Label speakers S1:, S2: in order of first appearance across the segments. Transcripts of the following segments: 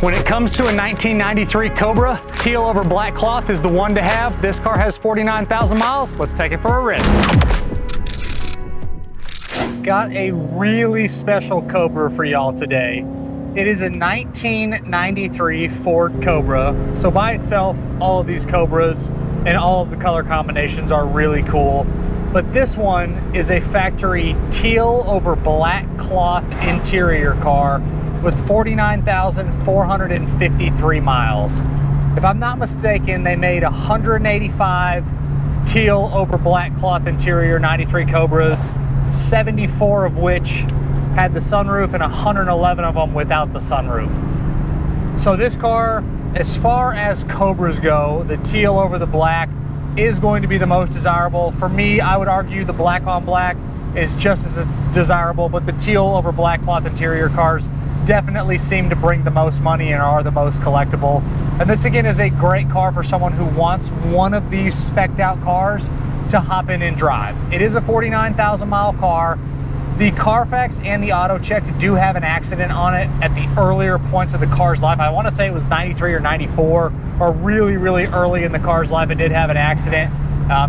S1: When it comes to a 1993 Cobra, teal over black cloth is the one to have. This car has 49,000 miles. Let's take it for a rip. Got a really special Cobra for y'all today. It is a 1993 Ford Cobra. So by itself, all of these Cobras and all of the color combinations are really cool. But this one is a factory teal over black cloth interior car with 49,453 miles. If I'm not mistaken, they made 185 teal over black cloth interior 93 Cobras, 74 of which had the sunroof and 111 of them without the sunroof. So this car, as far as Cobras go, the teal over the black is going to be the most desirable. For me, I would argue the black on black is just as desirable, but the teal over black cloth interior cars definitely seem to bring the most money and are the most collectible. And this again is a great car for someone who wants one of these spec'd out cars to hop in and drive. It is a 49,000 mile car. The Carfax and the auto check do have an accident on it at the earlier points of the car's life. I want to say it was 93 or 94, or really, really early in the car's life it did have an accident.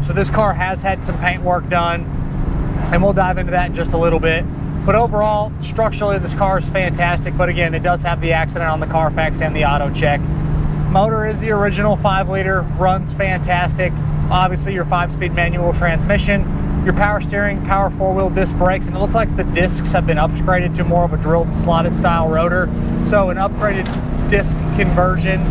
S1: So this car has had some paint work done, and we'll dive into that in just a little bit. But overall, structurally, this car is fantastic. But again, it does have the accident on the Carfax and the auto check. Motor is the original 5-liter, runs fantastic. Obviously, your 5-speed manual transmission, your power steering, power 4-wheel disc brakes, and it looks like the discs have been upgraded to more of a drilled and slotted style rotor. So an upgraded disc conversion.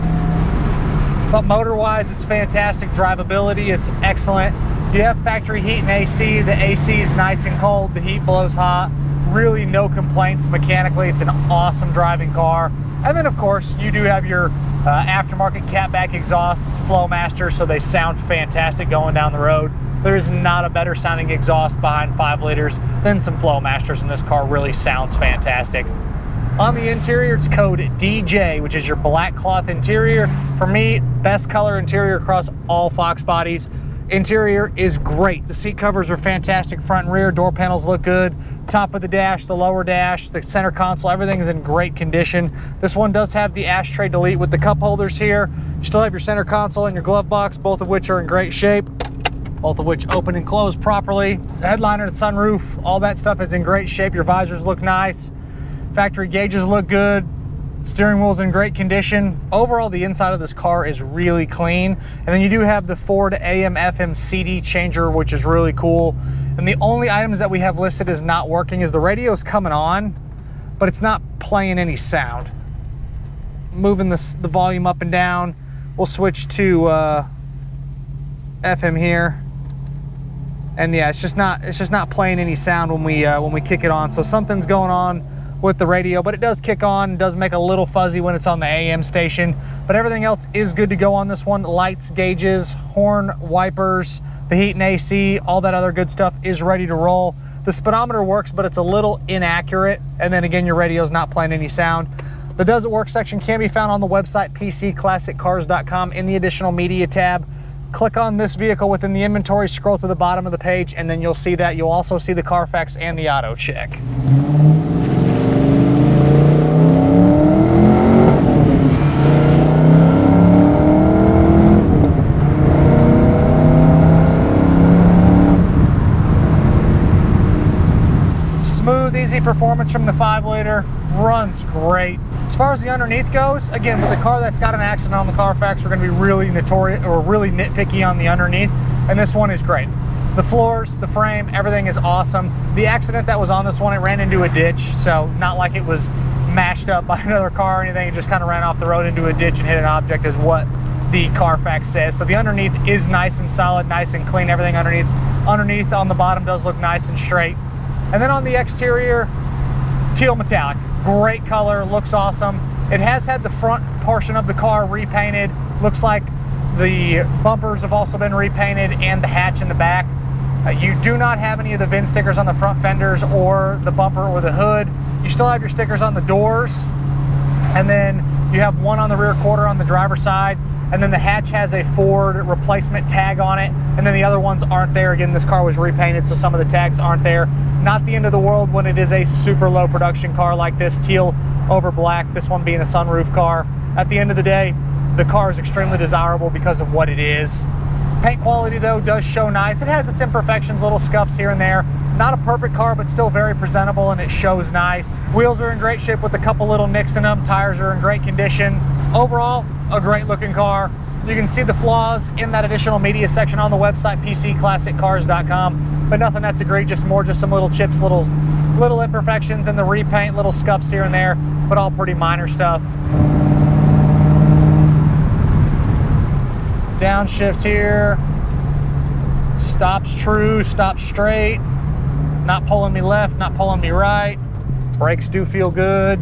S1: But motor-wise, it's fantastic. Drivability, it's excellent. You have factory heat and AC. The AC is nice and cold. The heat blows hot. Really no complaints mechanically. It's an awesome driving car. And then of course you do have your aftermarket catback exhausts, Flowmaster, so they sound fantastic going down the road. There is not a better sounding exhaust behind 5 liters than some Flowmasters, and this car really sounds fantastic. On the interior, it's code DJ, which is your black cloth interior. For me, best color interior across all Fox bodies. Interior is great. The seat covers are fantastic, front and rear. Door panels look good. Top of the dash, the lower dash, the center console, everything is in great condition. This one does have the Ashtray delete with the cup holders here. You still have your center console and your glove box, both of which are in great shape, both of which open and close properly. The headliner, the sunroof, all that stuff is in great shape. Your visors look nice. Factory gauges look good. Steering wheel's in great condition. Overall, the inside of this car is really clean. And then you do have the Ford AM/FM CD changer, which is really cool. And the only items that we have listed as not working is the radio's coming on, but it's not playing any sound. Moving the volume up and down. We'll switch to FM here. And yeah, it's just not playing any sound when we kick it on. So something's going on with the radio, but it does kick on, does make a little fuzzy when it's on the AM station, but everything else is good to go on this one. Lights, gauges, horn, wipers, the heat and AC, all that other good stuff is ready to roll. The speedometer works, but it's a little inaccurate, and then again, your radio's not playing any sound. The Does It Work section can be found on the website pcclassiccars.com in the additional media tab. Click on this vehicle within the inventory, scroll to the bottom of the page, and then you'll see that. You'll also see the Carfax and the auto check. Smooth, easy performance from the 5-liter, runs great. As far as the underneath goes, again, with a car that's got an accident on the Carfax, we're gonna be really nitpicky on the underneath, and this one is great. The floors, the frame, everything is awesome. The accident that was on this one, it ran into a ditch, so not like it was mashed up by another car or anything, it just kind of ran off the road into a ditch and hit an object is what the Carfax says. So the underneath is nice and solid, nice and clean. Everything underneath on the bottom does look nice and straight. And then on the exterior, teal metallic, great color, looks awesome. It has had the front portion of the car repainted. Looks like the bumpers have also been repainted and the hatch in the back. You do not have any of the VIN stickers on the front fenders or the bumper or the hood. You still have your stickers on the doors. And then you have one on the rear quarter on the driver's side. and then the hatch has a Ford replacement tag on it, and then the other ones aren't there. Again, this car was repainted, so some of the tags aren't there. Not the end of the world when it is a super low production car like this, teal over black, this one being a sunroof car. At the end of the day, the car is extremely desirable because of what it is. Paint quality though does show nice. It has its imperfections, little scuffs here and there. Not a perfect car, but still very presentable, and it shows nice. Wheels are in great shape with a couple little nicks in them. Tires are in great condition. Overall, a great looking car. You can see the flaws in that additional media section on the website, pcclassiccars.com, but nothing that's egregious, more just some little chips, little imperfections in the repaint, little scuffs here and there, but all pretty minor stuff. Downshift here, stops true, stops straight, not pulling me left, not pulling me right. Brakes do feel good.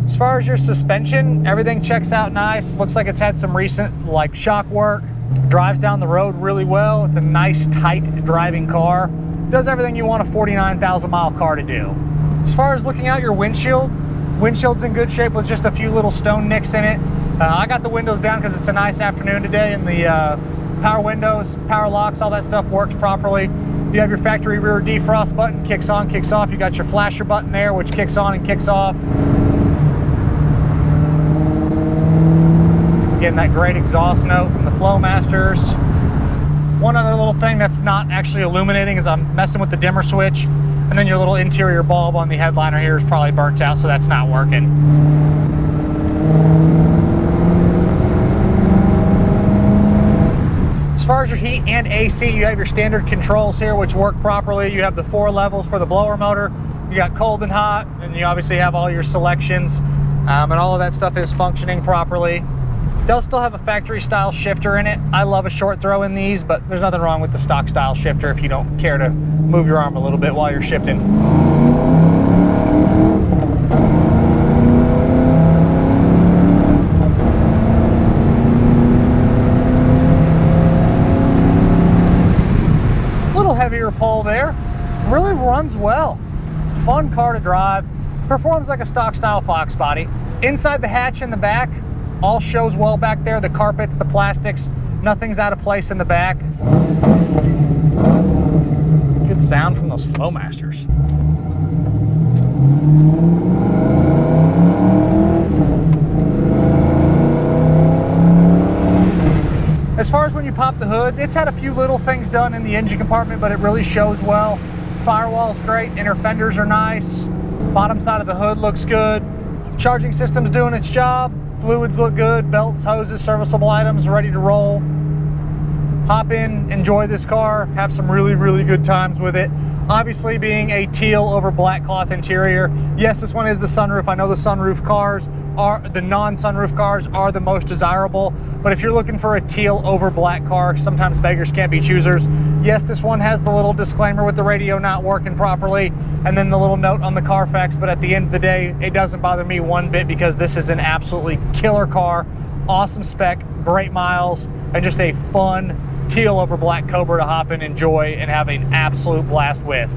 S1: As far as your suspension, everything checks out nice. Looks like it's had some recent like shock work. Drives down the road really well. It's a nice, tight driving car. Does everything you want a 49,000 mile car to do. As far as looking out your windshield's in good shape with just a few little stone nicks in it. I got the windows down because it's a nice afternoon today, and the power windows, power locks, all that stuff works properly. You have your factory rear defrost button, kicks on, kicks off. You got your flasher button there, which kicks on and kicks off. Getting that great exhaust note from the Flowmasters. One other little thing that's not actually illuminating is I'm messing with the dimmer switch, and then your little interior bulb on the headliner here is probably burnt out, so that's not working. As far as your heat and AC, you have your standard controls here, which work properly. You have the 4 levels for the blower motor. You got cold and hot, and you obviously have all your selections, and all of that stuff is functioning properly. Does still have a factory style shifter in it. I love a short throw in these, but there's nothing wrong with the stock style shifter if you don't care to move your arm a little bit while you're shifting. Heavier pull there, really runs well. Fun car to drive, performs like a stock style Fox body. Inside the hatch in the back, all shows well back there. The carpets, the plastics, nothing's out of place in the back. Good sound from those Flowmasters. As far as when you pop the hood, it's had a few little things done in the engine compartment, but it really shows well. Firewall's great, inner fenders are nice, bottom side of the hood looks good. Charging system's doing its job, fluids look good, belts, hoses, serviceable items, ready to roll. Hop in, enjoy this car, have some really, really good times with it. Obviously being a teal over black cloth interior, yes, this one is the sunroof. I know the sunroof cars the non-sunroof cars are the most desirable, but if you're looking for a teal over black car, sometimes beggars can't be choosers. Yes, this one has the little disclaimer with the radio not working properly, and then the little note on the Carfax, but at the end of the day, it doesn't bother me one bit because this is an absolutely killer car, awesome spec, great miles, and just a fun teal over black Cobra to hop in, enjoy, and have an absolute blast with.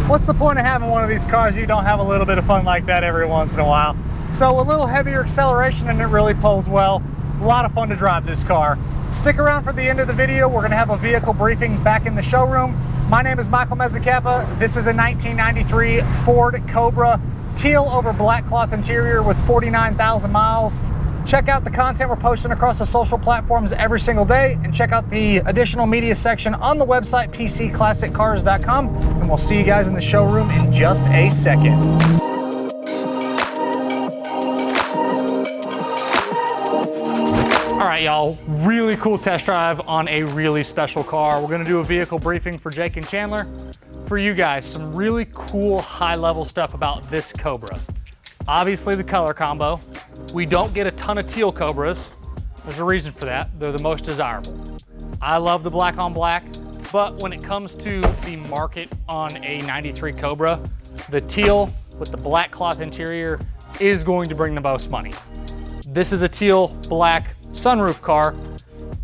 S1: What's the point of having one of these cars if you don't have a little bit of fun like that every once in a while? So a little heavier acceleration and it really pulls well. A lot of fun to drive this car. Stick around for the end of the video. We're gonna have a vehicle briefing back in the showroom. My name is Michael Mezzacappa. This is a 1993 Ford Cobra, teal over black cloth interior with 49,000 miles. Check out the content we're posting across the social platforms every single day, and check out the additional media section on the website, pcclassiccars.com, and we'll see you guys in the showroom in just a second. All right, y'all, really cool test drive on a really special car. We're gonna do a vehicle briefing for Jake and Chandler. For you guys, some really cool high-level stuff about this Cobra. Obviously the color combo. We don't get a ton of teal Cobras. There's a reason for that. They're the most desirable. I love the black on black, but when it comes to the market on a 93 Cobra, the teal with the black cloth interior is going to bring the most money. This is a teal black sunroof car.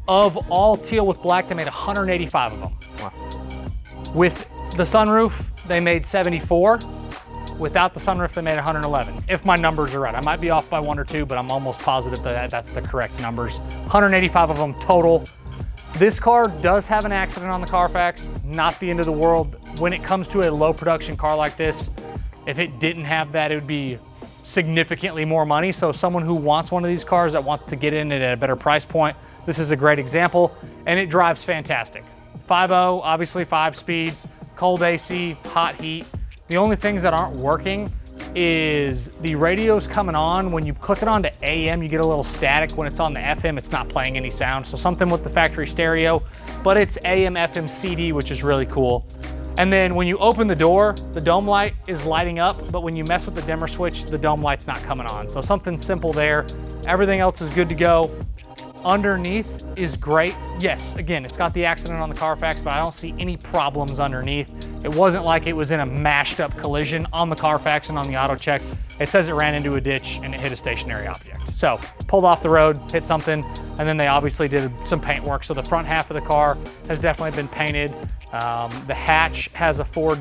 S1: Of all teal with black, they made 185 of them.
S2: Wow.
S1: With the sunroof, they made 74. Without the sunroof, they made 111, if my numbers are right. I might be off by 1 or 2, but I'm almost positive that that's the correct numbers. 185 of them total. This car does have an accident on the Carfax, not the end of the world. When it comes to a low production car like this, if it didn't have that, it would be significantly more money. So someone who wants one of these cars that wants to get in it at a better price point, this is a great example, and it drives fantastic. 5.0, obviously 5-speed, cold AC, hot heat. The only things that aren't working is the radio's coming on. When you click it on to AM, you get a little static. When it's on the FM, it's not playing any sound. So something with the factory stereo, but it's AM, FM, CD, which is really cool. And then when you open the door, the dome light is lighting up, but when you mess with the dimmer switch, the dome light's not coming on. So something simple there. Everything else is good to go. Underneath is great. Yes, again, it's got the accident on the Carfax, but I don't see any problems underneath. It wasn't like it was in a mashed up collision on the Carfax and on the auto check. It says it ran into a ditch and it hit a stationary object. So pulled off the road, hit something, and then they obviously did some paint work. So the front half of the car has definitely been painted. The hatch has a Ford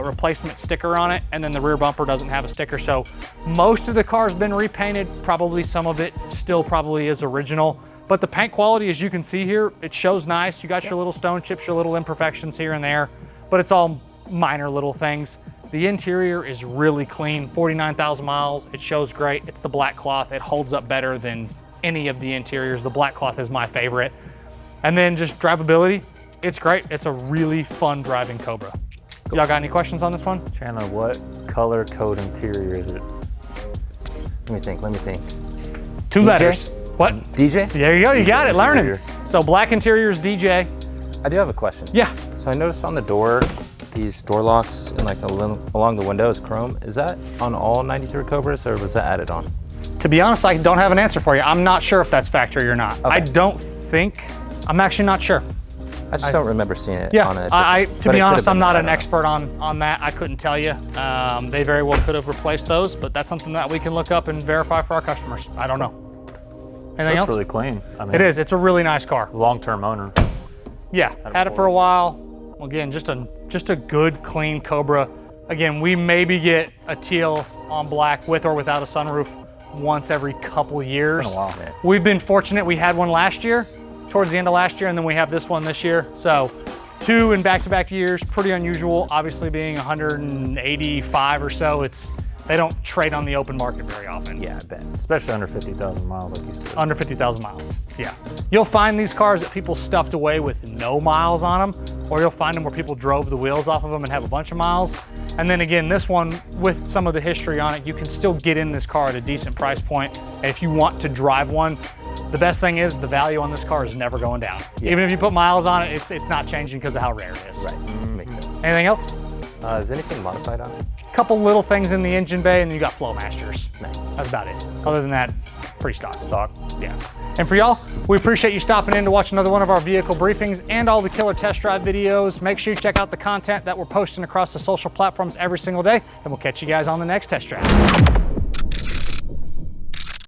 S1: replacement sticker on it, and then the rear bumper doesn't have a sticker. So most of the car's been repainted. Probably some of it still probably is original, but the paint quality, as you can see here, it shows nice. You got your little stone chips, your little imperfections here and there, but it's all minor little things. The interior is really clean, 49,000 miles. It shows great. It's the black cloth. It holds up better than any of the interiors. The black cloth is my favorite. And then just drivability. It's great. It's a really fun driving Cobra. Y'all got any questions on this one?
S2: Chandler, what color code interior is it? Let me think.
S1: 2
S2: DJ?
S1: letters. What?
S2: DJ?
S1: There you go, you got it, learning.
S2: Interior.
S1: So black interior is DJ.
S2: I do have a question.
S1: Yeah.
S2: So I noticed on the door, these door locks and like along the window is chrome. Is that on all 93 Cobras or was that added on?
S1: To be honest, I don't have an answer for you. I'm not sure if that's factory or not.
S2: Okay.
S1: I'm actually not sure.
S2: I just don't remember seeing it
S1: Yeah,
S2: on it.
S1: to be honest, I'm not an expert on that. I couldn't tell you. They very well could have replaced those, but that's something that we can look up and verify for our customers. I don't know. Anything else?
S3: It's really clean. I mean,
S1: It is. It's a really nice car.
S3: Long-term owner.
S1: Yeah, had it for a while. Again, just a good, clean Cobra. Again, we maybe get a teal on black with or without a sunroof once every couple years.
S3: It's been a while, man.
S1: We've been fortunate. We had one last year, towards the end of last year, and then we have this one this year. So 2 in back-to-back years, pretty unusual. Obviously being 185 or so, they don't trade on the open market very often.
S3: Yeah, I bet. Especially under 50,000 miles, like you said.
S1: Under 50,000 miles, yeah. You'll find these cars that people stuffed away with no miles on them, or you'll find them where people drove the wheels off of them and have a bunch of miles. And then again, this one, with some of the history on it, you can still get in this car at a decent price point. And if you want to drive one, the best thing is the value on this car is never going down. Yeah. Even if you put miles on it, it's not changing because of how rare it is.
S2: Right, makes sense.
S1: Anything else?
S2: Is anything modified on it?
S1: Couple little things in the engine bay, and then you got Flowmasters.
S2: Nice.
S1: That's about it. Other than that, pretty stock. Yeah. And for y'all, we appreciate you stopping in to watch another one of our vehicle briefings and all the killer test drive videos. Make sure you check out the content that we're posting across the social platforms every single day, and we'll catch you guys on the next test drive.